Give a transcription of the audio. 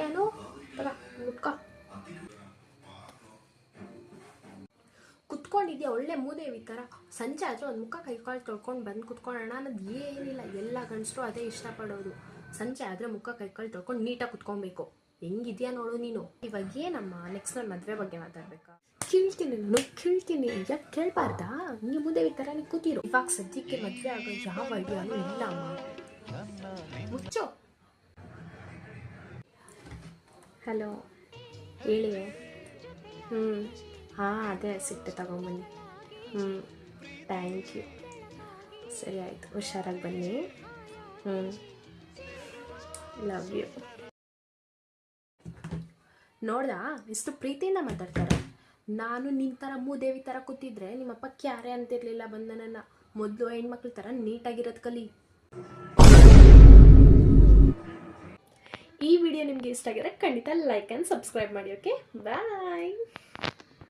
ಏನು ತಗ ಮುಟ್ಕೊ. ಕುತ್ಕೊಂಡಿದ್ಯಾ ಒಳ್ಳೆ ಮೂದೇವಿ ಥರ. ಸಂಜೆ ಆದರೆ ಒಂದು ಮುಖ ಕೈಕಾಲು ತೊಳ್ಕೊಂಡು ಬಂದು ಕುತ್ಕೊಳ್ಳೋಣ ಅನ್ನೋದು ಏನಿಲ್ಲ. ಎಲ್ಲ ಗಂಡಸರು ಅದೇ ಇಷ್ಟಪಡೋದು. ಸಂಜೆ ಆದರೆ ಮುಖ ಕೈಕಾಲು ತೊಳ್ಕೊಂಡು ನೀಟಾಗಿ ಕುತ್ಕೊಬೇಕು. ಹೆಂಗಿದ್ಯಾ ನೋಡು ನೀನು. ಇವಾಗ ಏನಮ್ಮ ನೆಕ್ಸ್ಟ್ ನನ್ನ ಮದುವೆ ಬಗ್ಗೆ ಮಾತಾಡ್ಬೇಕಾ? ಕೇಳ್ತೀನಿ ನಾನು, ಕೇಳ್ತೀನಿ. ಯಾಕೆ ಕೇಳಬಾರ್ದಾ? ನೀವು ಮೂದೇವಿ ಥರ ನೀವು ಕೂತಿರು. ಇವಾಗ ಸದ್ಯಕ್ಕೆ ಮದುವೆ ಆಗೋ ಯಾವ ಐಡಿಯಾನು ಇಲ್ಲ ಅಮ್ಮ. ಮುಚ್ಚು. ಹಲೋ ಹೇಳಿ. ಹಾಂ ಅದೇ ಸಿಟ್ಟು ತಗೊಂಬನ್ನಿ. Thank you. ಸರಿ ಆಯಿತು, ಹುಷಾರಾಗಿ ಬನ್ನಿ. Love you. ನೋಡ್ದಾ ಎಷ್ಟು ಪ್ರೀತಿಯಿಂದ ಮಾತಾಡ್ತಾರೆ. ನಾನು ನಿಮ್ಮ ಥರ ಮೂದೇವಿ ಥರ ಕೂತಿದ್ರೆ ನಿಮ್ಮಪ್ಪ ಕ್ಯಾರೆ ಅಂತಿರ್ಲಿಲ್ಲ. ಬಂದ ನನ್ನ ಮೊದಲು ಹೆಣ್ಮಕ್ಳ ಥರ ನೀಟಾಗಿರೋದು ಕಲಿ. ಈ ವಿಡಿಯೋ ನಿಮಗೆ ಇಷ್ಟ ಆಗಿದ್ರೆ ಖಂಡಿತ ಲೈಕ್ ಆ್ಯಂಡ್ ಸಬ್ಸ್ಕ್ರೈಬ್ ಮಾಡಿ. ಓಕೆ, ಬಾಯ್.